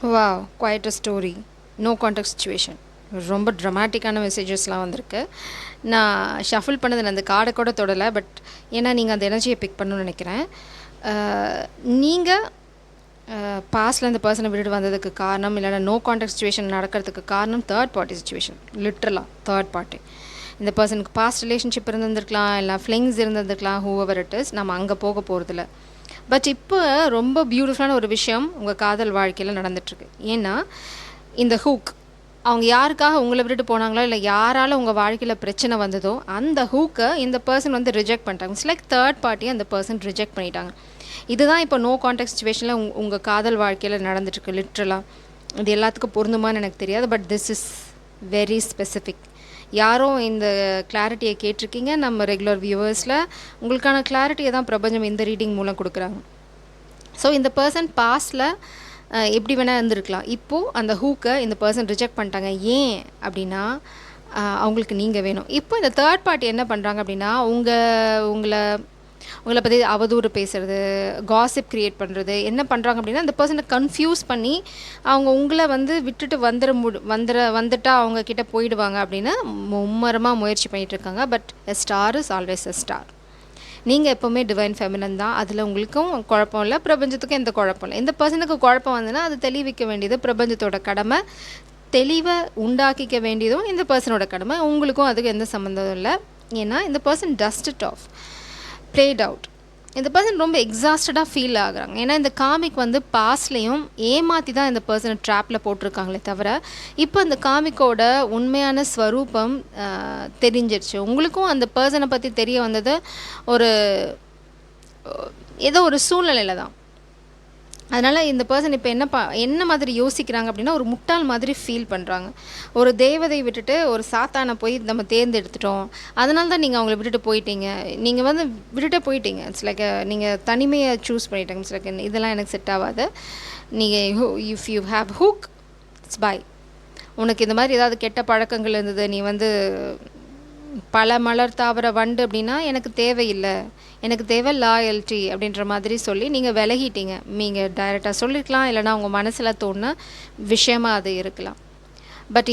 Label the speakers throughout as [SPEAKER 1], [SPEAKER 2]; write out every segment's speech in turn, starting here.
[SPEAKER 1] Wow! Quite a story. No context situation. ரொம்ப ட்ரமாட்டிக்கான மெசேஜஸ்லாம் வந்திருக்கு. நான் ஷஃபில் பண்ணது நான் அந்த கார்டை கூட தொடலை. பட் ஏன்னா நீங்கள் அந்த எனர்ஜியை பிக் பண்ணணும்னு நினைக்கிறேன். நீங்கள் பாஸ்டில் அந்த பர்சனை விட்டுட்டு வந்ததுக்கு காரணம், இல்லைனா நோ கான்டெக்ட் சிச்சுவேஷன் நடக்கிறதுக்கு காரணம் தேர்ட் பார்ட்டி சிச்சுவேஷன். லிட்ரலாக தேர்ட் பார்ட்டி. இந்த பர்சனுக்கு பாஸ்ட் ரிலேஷன்ஷிப் இருந்திருக்கலாம், இல்லை ஃப்ளிங்ஸ் இருந்திருக்கலாம், ஹூஎவர் இட் இஸ். நம்ம அங்கே போக போகிறதில்ல. பட் இப்போ ரொம்ப பியூட்டிஃபுல்லான ஒரு விஷயம் உங்கள் காதல் வாழ்க்கையில் நடந்துகிட்ருக்கு. ஏன்னா இந்த ஹூக், அவங்க யாருக்காக உங்களை விட்டுட்டு போனாங்களோ, இல்லை யாரால் உங்கள் வாழ்க்கையில் பிரச்சனை வந்ததோ அந்த ஹூக்கை இந்த பர்சன் வந்து ரிஜெக்ட் பண்ணிட்டாங்க. இட்ஸ் லைக் தேர்ட் பார்ட்டியை அந்த பர்சன் ரிஜெக்ட் பண்ணிட்டாங்க. இதுதான் இப்போ நோ கான்டெக்ட் சிச்சுவேஷனில் உங்கள் காதல் வாழ்க்கையில் நடந்துட்டுருக்கு. லிட்ரலாக இது எல்லாத்துக்கும் பொருந்துமான்னு எனக்கு தெரியாது. But this is very specific. யாரோ இந்த கிளாரிட்டியை கேட்டிருக்கீங்க. நம்ம ரெகுலர் வியூவர்ஸில் உங்களுக்கான கிளாரிட்டியை தான் பிரபஞ்சம் இந்த ரீடிங் மூலம் கொடுக்குறாங்க. ஸோ இந்த பர்சன் பாஸ்டில் எப்படி வேணால் இருந்திருக்கலாம். இப்போது அந்த ஹூக்கை இந்த பர்சன் ரிஜெக்ட் பண்ணிட்டாங்க. ஏன் அப்படின்னா அவங்களுக்கு நீங்கள் வேணும். இப்போ இந்த தேர்ட் பார்ட்டி என்ன பண்ணுறாங்க அப்படின்னா உங்களை பற்றி அவதூறு பேசுகிறது, காசிப் க்ரியேட் பண்ணுறது, என்ன பண்ணுறாங்க அப்படின்னா அந்த பர்சனை கன்ஃபியூஸ் பண்ணி அவங்க உங்களை வந்து விட்டுட்டு வந்துட்டா அவங்கக்கிட்ட போயிடுவாங்க அப்படின்னு மும்மரமாக முயற்சி பண்ணிகிட்ருக்காங்க. But a star is always a star. நீங்கள் எப்போவுமே டிவைன் ஃபெமினன் தான். அதில் உங்களுக்கும் குழப்பம் இல்லை, பிரபஞ்சத்துக்கும் எந்த குழப்பம் இல்லை. இந்த பர்சனுக்கு குழப்பம் வந்ததுன்னா அது தெளிவிக்க வேண்டியது பிரபஞ்சத்தோட கடமை. தெளிவை உண்டாக்கிக்க வேண்டியதும் இந்த பர்சனோட கடமை. உங்களுக்கும் அதுக்கு எந்த சம்மந்தம் இல்லை. ஏன்னா இந்த person dust it of, plate out. இந்த பர்சன் ரொம்ப எக்ஸாஸ்டடாக ஃபீல் ஆகுறாங்க. ஏன்னா இந்த காமிக் வந்து பாஸ்ட்லேயும் ஏமாற்றி தான் இந்த பர்சனை ட்ராப்பில் போட்டிருக்காங்களே தவிர இப்போ இந்த காமிக்கோட உண்மையான ஸ்வரூபம் தெரிஞ்சிருச்சு. உங்களுக்கும் அந்த பர்சனை பற்றி தெரிய வந்தது ஏதோ ஒரு சூழ்நிலையில் தான். அதனால் இந்த பர்சன் இப்போ என்ன மாதிரி யோசிக்கிறாங்க அப்படின்னா ஒரு முட்டாள் மாதிரி ஃபீல் பண்ணுறாங்க. ஒரு தேவதை விட்டுட்டு ஒரு சாத்தானை போய் நம்ம தேர்ந்தெடுத்துட்டோம், அதனால தான் நீங்கள் அவங்கள விட்டுட்டு போயிட்டீங்க. நீங்கள் வந்து விட்டுட்டு போயிட்டீங்க. இட்ஸ் லைக் நீங்கள் தனிமையை சூஸ் பண்ணிட்டீங்க. இட்ஸ் லைக் இதெல்லாம் எனக்கு செட் ஆகாது. நீங்கள் if you have hook it's bye. உனக்கு இந்த மாதிரி ஏதாவது கெட்ட பழக்கங்கள் இருந்தது, நீ வந்து பல மலர் தாவர வண்டு அப்படின்னா எனக்கு தேவையில்லை, எனக்கு தேவை லாயல்ட்டி அப்படின்ற மாதிரி சொல்லி நீங்கள் விலகிட்டீங்க. நீங்கள் டைரெக்டாக சொல்லியிருக்கலாம், இல்லைனா உங்கள் மனசில் தோணுன விஷயமாக அது இருக்கலாம். பட்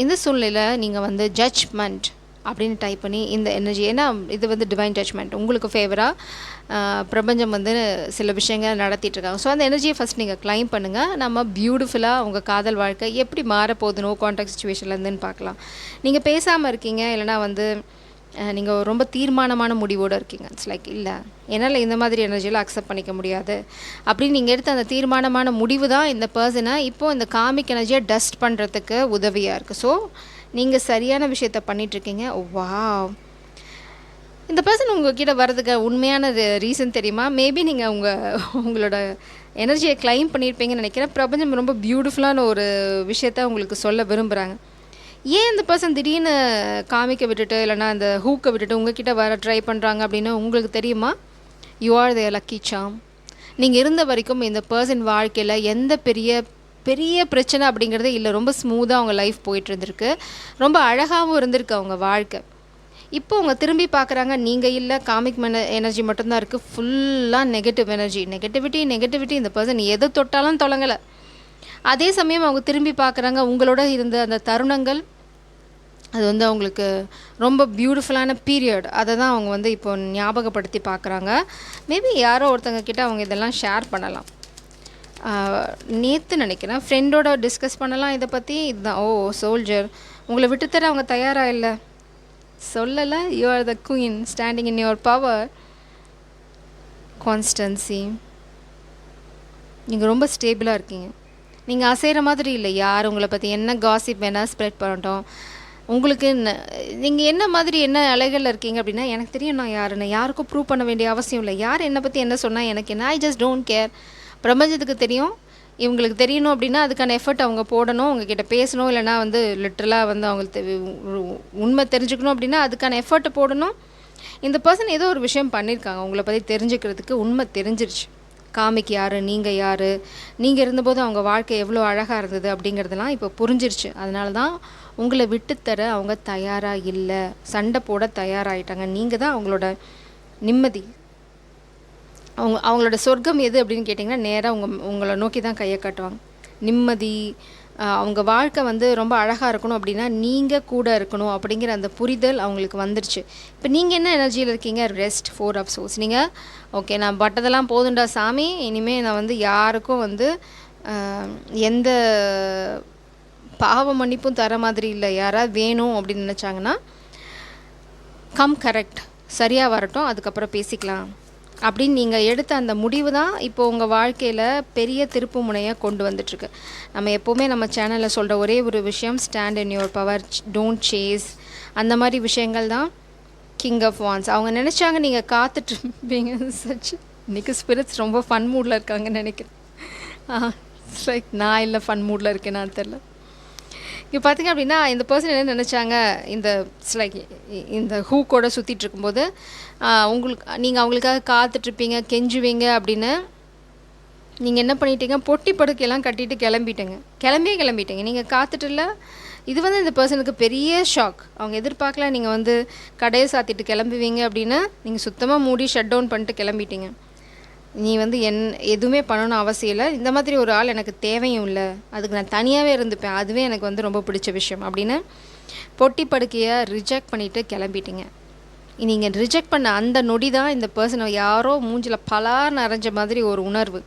[SPEAKER 1] இந்த சூழ்நிலையில் நீங்கள் வந்து ஜட்ஜ்மெண்ட் அப்படின்னு டைப் பண்ணி இந்த எனர்ஜி, ஏன்னா இது வந்து டிவைன் ஜட்ஜ்மெண்ட், உங்களுக்கு ஃபேவராக பிரபஞ்சம் வந்து சில விஷயங்கள் நடத்திட்டுருக்காங்க. ஸோ அந்த எனர்ஜியை ஃபஸ்ட் நீங்கள் கிளைம் பண்ணுங்கள். நம்ம பியூட்டிஃபுல்லாக உங்கள் காதல் வாழ்க்கை எப்படி மாறப்போகுது நோ கான்டாக்ட் சுச்சுவேஷன்லேருந்துன்னு பார்க்கலாம். நீங்கள் பேசாமல் இருக்கீங்க, இல்லைனா வந்து நீங்கள் ரொம்ப தீர்மானமான முடிவோடு இருக்கீங்க. இட்ஸ் லைக் இல்லை, என்னால் இந்த மாதிரி எனர்ஜியில் அக்செப்ட் பண்ணிக்க முடியாது அப்படின்னு நீங்கள் எடுத்த அந்த தீர்மானமான முடிவு தான் இந்த பர்சனை இப்போது இந்த காமிக் எனர்ஜியை டஸ்ட் பண்ணுறதுக்கு உதவியாக இருக்குது. ஸோ நீங்கள் சரியான விஷயத்த பண்ணிகிட்ருக்கீங்க. வாவ்! இந்த பர்சன் உங்கள்கிட்ட வர்றதுக்கு உண்மையான ரீசன் தெரியுமா? மேபி நீங்கள் உங்களோட எனர்ஜியை கிளைம் பண்ணியிருப்பீங்கன்னு நினைக்கிறேன். பிரபஞ்சம் ரொம்ப பியூட்டிஃபுல்லான ஒரு விஷயத்த உங்களுக்கு சொல்ல விரும்புகிறாங்க. ஏன் இந்த பர்சன் திடீர்னு காமிக்க விட்டுட்டு, இல்லைனா அந்த ஹூக்கை விட்டுட்டு உங்ககிட்ட வர ட்ரை பண்ணுறாங்க அப்படின்னு உங்களுக்கு தெரியுமா? யூ ஆர் த லக்கி சாம். நீங்கள் இருந்த வரைக்கும் இந்த பர்சன் வாழ்க்கையில் எந்த பெரிய பிரச்சனை அப்படிங்கிறதே இல்லை. ரொம்ப ஸ்மூத்தாக அவங்க லைஃப் போயிட்டு இருந்திருக்கு. ரொம்ப அழகாகவும் இருந்திருக்கு அவங்க வாழ்க்கை. இப்போ அவங்க திரும்பி பார்க்குறாங்க, நீங்கள் இல்லை, காமிக் எனர்ஜி மட்டும்தான் இருக்குது. ஃபுல்லாக நெகட்டிவிட்டி. இந்த பர்சன் எதை தொட்டாலும் தொடங்கலை. அதே சமயம் அவங்க திரும்பி பார்க்குறாங்க, உங்களோட இருந்த அந்த தருணங்கள் அது வந்து அவங்களுக்கு ரொம்ப பியூட்டிஃபுல்லான பீரியட். அதை தான் அவங்க வந்து இப்போ ஞாபகப்படுத்தி பார்க்குறாங்க. மேபி யாரோ ஒருத்தங்க கிட்ட அவங்க இதெல்லாம் ஷேர் பண்ணலாம். நேற்று நினைக்கிறேன் ஃப்ரெண்டோட டிஸ்கஸ் பண்ணலாம் இதை பற்றி. இதுதான், ஓ சோல்ஜர், உங்களை விட்டுத்தர அவங்க தயாராக இல்லை, சொல்லலை. You are the queen standing in your power. Constancy, நீங்கள் ரொம்ப ஸ்டேபிளாக இருக்கீங்க. நீங்கள் அசைகிற மாதிரி இல்லை. யார் உங்களை பற்றி என்ன காசிப் வேணால் ஸ்ப்ரெட் பண்ணட்டும், உங்களுக்கு நீங்கள் என்ன மாதிரி என்ன அலைகளில் இருக்கீங்க அப்படின்னா எனக்கு தெரியும் நான் யாருன்னு. யாருக்கும் ப்ரூவ் பண்ண வேண்டிய அவசியம் இல்லை. யார் என்னை பற்றி என்ன சொன்னால் எனக்கு என்ன, ஐ ஜஸ்ட் டோன்ட் கேர். பிரபஞ்சத்துக்கு தெரியும். இவங்களுக்கு தெரியணும் அப்படின்னா அதுக்கான எஃபர்ட் அவங்க போடணும், உங்ககிட்ட பேசணும், இல்லைனா வந்து லிட்ரலாக வந்து அவங்களுக்கு உண்மை தெரிஞ்சுக்கணும் அப்படின்னா அதுக்கான எஃபர்ட்டை போடணும். இந்த பர்சன் ஏதோ ஒரு விஷயம் பண்ணியிருக்காங்க உங்களை பற்றி தெரிஞ்சுக்கிறதுக்கு. உண்மை தெரிஞ்சிருச்சு. காமிக்கு யார், நீங்கள் யார், நீங்கள் இருந்தபோது அவங்க வாழ்க்கை எவ்வளோ அழகாக இருந்தது அப்படிங்கிறதெல்லாம் இப்போ புரிஞ்சிருச்சு. அதனால தான் உங்களை விட்டுத்தர அவங்க தயாராக இல்லை, சண்டை போட தயாராகிட்டாங்க. நீங்கள் தான் அவங்களோட நிம்மதி. அவங்களோட சொர்க்கம் எது அப்படின்னு கேட்டிங்கன்னா நேராக உங்களை நோக்கி தான் கையை காட்டுவாங்க. நிம்மதி, அவங்க வாழ்க்கை வந்து ரொம்ப அழகாக இருக்கணும் அப்படின்னா நீங்கள் கூட இருக்கணும் அப்படிங்கிற அந்த புரிதல் அவங்களுக்கு வந்துடுச்சு. இப்போ நீங்கள் என்ன எனர்ஜியில் இருக்கீங்க? Rest, 4 of swords. நீங்கள் ஓகே, நான் பட்டதெல்லாம் போதுண்டா சாமி, இனிமேல் நான் வந்து யாருக்கும் வந்து எந்த பாவ மன்னிப்பும் தர மாதிரி இல்லை, யாராவது வேணும் அப்படின்னு நினச்சாங்கன்னா கம் கரெக்ட், சரியாக வரட்டும், அதுக்கப்புறம் பேசிக்கலாம் அப்படின்னு நீங்கள் எடுத்த அந்த முடிவு தான் இப்போ உங்கள் வாழ்க்கையில் பெரிய திருப்பு முனையை கொண்டு வந்துட்டுருக்கு. நம்ம எப்போவுமே நம்ம சேனலில் சொல்கிற ஒரே ஒரு விஷயம், stand in your power, don't chase. அந்த மாதிரி விஷயங்கள் தான் கிங் ஆஃப் வான்ஸ். அவங்க நினச்சாங்க நீங்கள் காத்துட்ருப்பீங்க. சச் இன்றைக்கி ஸ்பிரிட்ஸ் ரொம்ப ஃபன் மூடில் இருக்காங்கன்னு நினைக்கிறேன். லைக் நான் இல்லை ஃபன் மூடில் இருக்கேன், நான் தெரில. இப்போ பார்த்திங்க அப்படின்னா இந்த பர்சன் என்ன நினச்சாங்க, இந்த லைக் இந்த ஹூக்கோட சுற்றிட்டு இருக்கும்போது நீங்கள் அவங்களுக்காக காத்துட்ருப்பீங்க, கெஞ்சுவீங்க அப்படின்னு நீங்கள் என்ன பண்ணிட்டீங்க, பொட்டி படுக்கையெல்லாம் கட்டிட்டு கிளம்பிட்டீங்க. நீங்கள் காத்துட்டுல. இது வந்து இந்த பர்சனுக்கு பெரிய ஷாக். அவங்க எதிர்பார்க்கல நீங்கள் வந்து கடையை சாத்திட்டு கிளம்புவீங்க அப்படின்னு. நீங்கள் சுத்தமாக மூடி ஷட் டவுன் பண்ணிட்டு கிளம்பிட்டீங்க. நீ வந்து எதுவுமே பண்ணணும்னு அவசியம் இல்லை, இந்த மாதிரி ஒரு ஆள் எனக்கு தேவையும் இல்லை, அதுக்கு நான் தனியாகவே இருந்துப்பேன், அதுவே எனக்கு வந்து ரொம்ப பிடிச்ச விஷயம் அப்படின்னு பொட்டி படுக்கையை ரிஜெக்ட் பண்ணிவிட்டு கிளம்பிட்டீங்க. நீங்கள் ரிஜெக்ட் பண்ண அந்த நொடி தான் இந்த பர்சனை யாரோ மூஞ்சில் பலார்னு அரைஞ்ச மாதிரி ஒரு உணர்வு.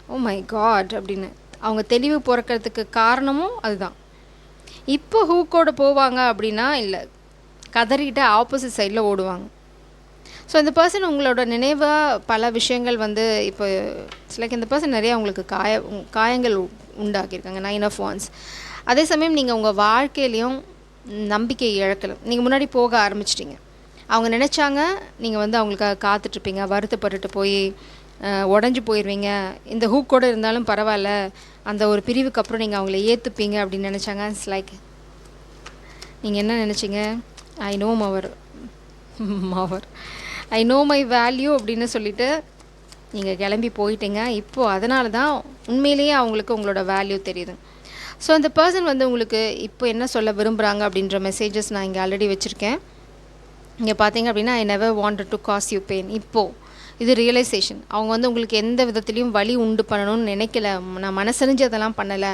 [SPEAKER 1] ஓ மை காட் அப்படின்னு அவங்க தெளிவு பிறக்கிறதுக்கு காரணமும் அதுதான். இப்போ ஹூக்கோடு போவாங்க அப்படின்னா இல்லை, கதறிக்கிட்ட ஆப்போசிட் சைடில் ஓடுவாங்க. ஸோ இந்த பர்சன் உங்களோட நினைவாக பல விஷயங்கள் வந்து இப்போ லைக் இந்த பர்சன் நிறையா உங்களுக்கு காயங்கள் உண்டாக்கியிருக்காங்க, 9 ஆஃப் வான்ஸ். அதே சமயம் நீங்கள் உங்கள் வாழ்க்கையிலையும் நம்பிக்கை இழக்கலை. நீங்கள் முன்னாடி போக ஆரம்பிச்சிட்டிங்க. அவங்க நினச்சாங்க நீங்கள் வந்து அவங்களுக்காக காத்துட்ருப்பீங்க, வருத்தப்பட்டுட்டு போய் உடஞ்சி போயிடுவீங்க, இந்த ஹூக்கோடு இருந்தாலும் பரவாயில்ல, அந்த ஒரு பிரிவுக்கு அப்புறம் நீங்கள் அவங்கள ஏற்றுப்பீங்க அப்படின்னு நினச்சாங்க. இட்ஸ் லைக் நீங்கள் என்ன நினச்சிங்க, I know I know my value அப்படின்னு சொல்லிவிட்டு நீங்கள் கிளம்பி போயிட்டீங்க. இப்போது அதனால தான் உண்மையிலேயே அவங்களுக்கு உங்களோட வேல்யூ தெரியுது. ஸோ அந்த பர்சன் வந்து உங்களுக்கு இப்போ என்ன சொல்ல விரும்புகிறாங்க அப்படின்ற மெசேஜஸ் நான் இங்கே ஆல்ரெடி வச்சுருக்கேன். இங்கே பார்த்தீங்க அப்படின்னா, I never wanted to cause you pain. இப்போது இது ரியலைசேஷன். அவங்க வந்து உங்களுக்கு எந்த விதத்துலேயும் வலி உண்டு பண்ணணும்னு நினைக்கல, நான் மனசறிஞ்சு அதெல்லாம் பண்ணலை.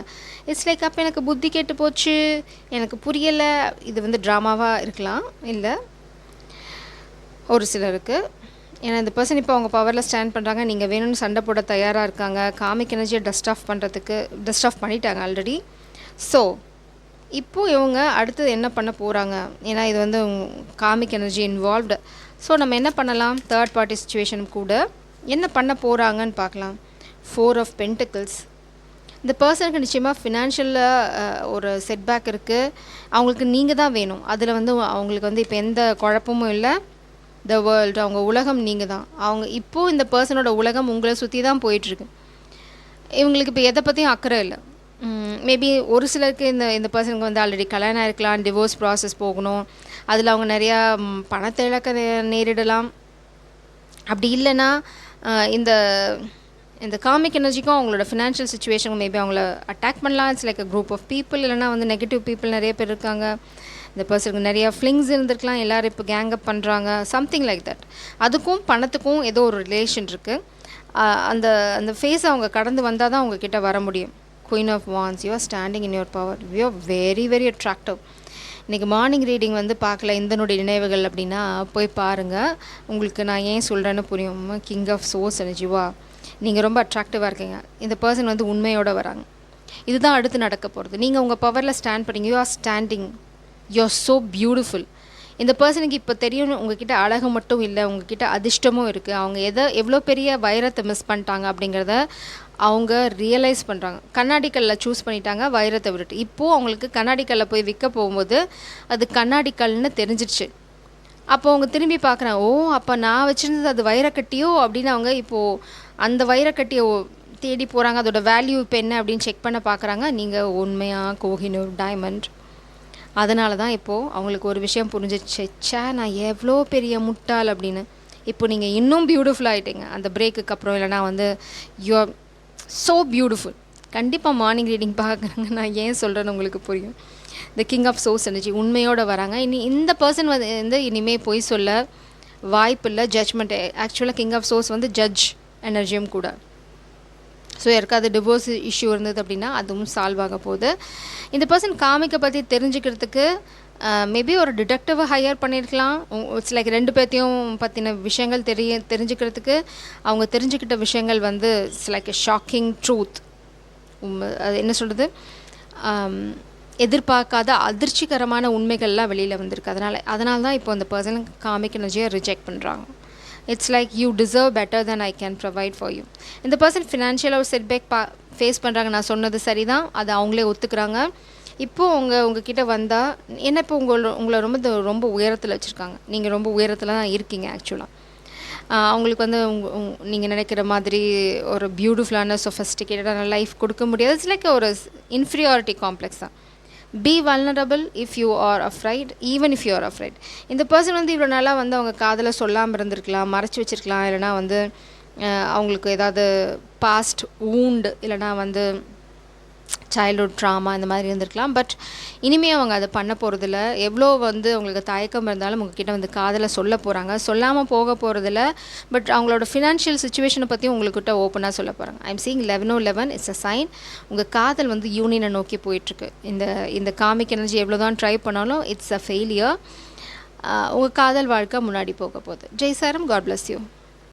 [SPEAKER 1] இட்ஸ் லைக் அப்போ எனக்கு புத்தி கேட்டு போச்சு, எனக்கு புரியலை. இது வந்து ட்ராமாவாக இருக்கலாம், இல்லை ஒரு சிலருக்கு. ஏன்னா இந்த பர்சன் இப்போ அவங்க பவரில் ஸ்டாண்ட் பண்ணுறாங்க, நீங்கள் வேணும்னு சண்டை போட தயாராக இருக்காங்க, காமிக் எனர்ஜியை டஸ்ட் ஆஃப் பண்ணிட்டாங்க ஆல்ரெடி. ஸோ இப்போது இவங்க அடுத்தது என்ன பண்ண போகிறாங்க, ஏன்னா இது வந்து காமிக் எனர்ஜி இன்வால்வ்டு. ஸோ நம்ம என்ன பண்ணலாம், தேர்ட் பார்ட்டி சுச்சுவேஷன் கூட என்ன பண்ண போகிறாங்கன்னு பார்க்கலாம். 4 ஆஃப் பென்டிக்கிள்ஸ். இந்த பர்சனுக்கு நிச்சயமாக ஃபினான்ஷியலில் ஒரு செட்பேக் இருக்குது. அவங்களுக்கு நீங்கள் தான் வேணும். அதில் வந்து அவங்களுக்கு வந்து இப்போ எந்த குழப்பமும் இல்லை. த வேர்ல்டு, அவங்க உலகம் நீங்கள் தான். அவங்க இப்போது இந்த பர்சனோட உலகம் உங்களை சுற்றி தான் போயிட்டுருக்கு. இவங்களுக்கு இப்போ எதை பற்றியும் அக்கறை இல்லை. மேபி ஒரு சிலருக்கு இந்த பர்சனுக்கு வந்து ஆல்ரெடி கல்யாணம் இருக்கலாம், டிவோர்ஸ் ப்ராசஸ் போகணும், அதில் அவங்க நிறையா பணத்தை இழக்க நேரிடலாம். அப்படி இல்லைன்னா இந்த இந்த காமிக் எனர்ஜிக்கும் அவங்களோட ஃபினான்ஷியல் சுச்சுவேஷனுக்கும் மேபி அவங்கள அட்டாக் பண்ணலாம். It's like a group of people. இல்லைனா வந்து நெகட்டிவ் பீப்புள் நிறைய பேர் இருக்காங்க. இந்த பர்சனுக்கு நிறையா ஃப்ளிங்ஸ் இருந்திருக்கலாம், எல்லோரும் இப்போ கேங்கப் பண்ணுறாங்க, சம்திங் லைக் தட். அதுக்கும் பணத்துக்கும் ஏதோ ஒரு ரிலேஷன் இருக்குது. அந்த அந்த ஃபேஸை அவங்க கடந்து வந்தால் தான் அவங்கக்கிட்ட வர முடியும். Queen of wands, you are standing in your power, you are very very attractive. இன்றைக்கி மார்னிங் ரீடிங் வந்து பார்க்கல இந்தனுடைய நினைவுகள் அப்படின்னா போய் பாருங்கள், உங்களுக்கு நான் ஏன் சொல்கிறேன்னு புரியும். கிங் ஆஃப் சோர்ஸ் எனர்ஜிவா, நீங்கள் ரொம்ப அட்ராக்டிவாக இருக்கீங்க. இந்த பர்சன் வந்து உண்மையோடு வராங்க. இதுதான் அடுத்து நடக்க போகிறது. நீங்கள் உங்கள் பவரில் ஸ்டாண்ட் பண்ணீங்க, you are standing, you are so beautiful. இந்த பர்சனுக்கு இப்போ தெரியும் உங்ககிட்ட அழகு மட்டும் இல்லை, உங்ககிட்ட அதிர்ஷ்டமும் இருக்குது. அவங்க எவ்வளோ பெரிய வைரத்தை மிஸ் பண்ணிட்டாங்க அப்படிங்கிறத அவங்க ரியலைஸ் பண்ணுறாங்க. கண்ணாடிக்கல்லில் சூஸ் பண்ணிட்டாங்க வைரத்தை விட்டுட்டு. இப்போது அவங்களுக்கு கண்ணாடிக்கல்லில் போய் விற்க போகும்போது அது கண்ணாடிக்கல்னு தெரிஞ்சிடுச்சு. அப்போ அவங்க திரும்பி பார்க்குறாங்க, ஓ அப்போ நான் வச்சுருந்தது அது வைரக்கட்டியோ அப்படின்னு. அவங்க இப்போது அந்த வைரக்கட்டியை தேடி போகிறாங்க. அதோட வேல்யூ இப்போ என்ன அப்படின்னு செக் பண்ண பார்க்குறாங்க. நீங்கள் உண்மையாக கோஹினூர் டைமண்ட். அதனால தான் இப்போது அவங்களுக்கு ஒரு விஷயம் புரிஞ்சிச்சு, நான் எவ்வளோ பெரிய முட்டாள் அப்படின்னு. இப்போ நீங்கள் இன்னும் பியூட்டிஃபுல் ஆகிட்டீங்க அந்த பிரேக்குக்கு அப்புறம். இல்லைனா வந்து யூ ஆர் ஸோ பியூட்டிஃபுல். கண்டிப்பாக மார்னிங் ரீடிங் பார்க்குறாங்க, நான் ஏன் சொல்கிறேன்னு உங்களுக்கு புரியும். The king of swords energy உண்மையோடு வராங்க. இந்த பர்சன் வந்து இனிமேல் பொய் சொல்ல வாய்ப்பு இல்லை. ஜட்ஜ்மெண்ட், ஆக்சுவலாக கிங் ஆஃப் சோர்ஸ் வந்து ஜட்ஜ் எனர்ஜியும் கூட. ஸோ யாருக்காவது டிவோர்ஸ் இஷ்யூ இருந்தது அப்படின்னா அதுவும் சால்வ் ஆக போகுது. இந்த பர்சன் காமிக்கை பற்றி தெரிஞ்சுக்கிறதுக்கு மேபி ஒரு டிடெக்டிவை ஹையர் பண்ணியிருக்கலாம். இட்ஸ் லைக் 2 பேர்த்தையும் பற்றின விஷயங்கள் தெரிஞ்சுக்கிறதுக்கு அவங்க தெரிஞ்சுக்கிட்ட விஷயங்கள் வந்து it's like a shocking truth. அது என்ன சொல்கிறது, எதிர்பார்க்காத அதிர்ச்சிகரமான உண்மைகள்லாம் வெளியில் வந்திருக்கு. அதனால தான் இப்போ அந்த பர்சன் காமிக் எனர்ஜியை ரிஜெக்ட் பண்ணுறாங்க. It's like you deserve better then I can provide for you. இந்த பர்சன் ஃபினான்ஷியலாக ஒரு செட்பேக் ஃபேஸ் பண்ணுறாங்க. நான் சொன்னது சரி தான், அதை அவங்களே ஒத்துக்கிறாங்க. இப்போது உங்ககிட்ட வந்தால் என்ன, இப்போ உங்களை ரொம்ப உயரத்தில் வச்சுருக்காங்க. நீங்கள் ரொம்ப உயரத்தில் தான் இருக்கீங்க ஆக்சுவலாக. அவங்களுக்கு வந்து நீங்கள் நினைக்கிற மாதிரி ஒரு பியூட்டிஃபுல்லான சொஃபஸ்டிகேட்டடான லைஃப் கொடுக்க முடியாது. இட்ஸ் லைக் ஒரு இன்ஃபீரியாரிட்டி காம்ப்ளெக்ஸ் தான். B vulnerable if you are afraid, even if you are afraid. இந்த பர்சன் வந்து இவ்வளோ நாளாக வந்து அவங்க காதலை சொல்லாமல் இருந்திருக்கலாம், மறைச்சி வச்சுருக்கலாம், இல்லைனா வந்து அவங்களுக்கு ஏதாவது பாஸ்ட் வூண்ட் இல்லைனா வந்து சைல்ட்ஹுட் ட்ராமா இந்த மாதிரி இருந்திருக்கலாம். பட் இனிமேல் அவங்க அதை பண்ண போகிறதில்ல. எவ்வளோ வந்து அவங்களுக்கு தயக்கம் இருந்தாலும் உங்ககிட்ட வந்து காதலை சொல்ல போகிறாங்க, சொல்லாமல் போக போகிறதில்ல. பட் அவங்களோட ஃபினான்ஷியல் சுச்சுவேஷனை பற்றியும் உங்கள்கிட்ட ஓப்பனாக சொல்ல போகிறாங்க. I'm seeing 11/11 it's a sign. உங்கள் காதல் வந்து யூனியனை நோக்கி போயிட்டுருக்கு. இந்த காமிக் எனர்ஜி எவ்வளோ தான் ட்ரை பண்ணாலும் இட்ஸ் அ ஃபெயிலியர். உங்கள் காதல் வாழ்க்கை முன்னாடி போக போகுது. ஜெய் சாரம், காட் பிளஸ் யூ.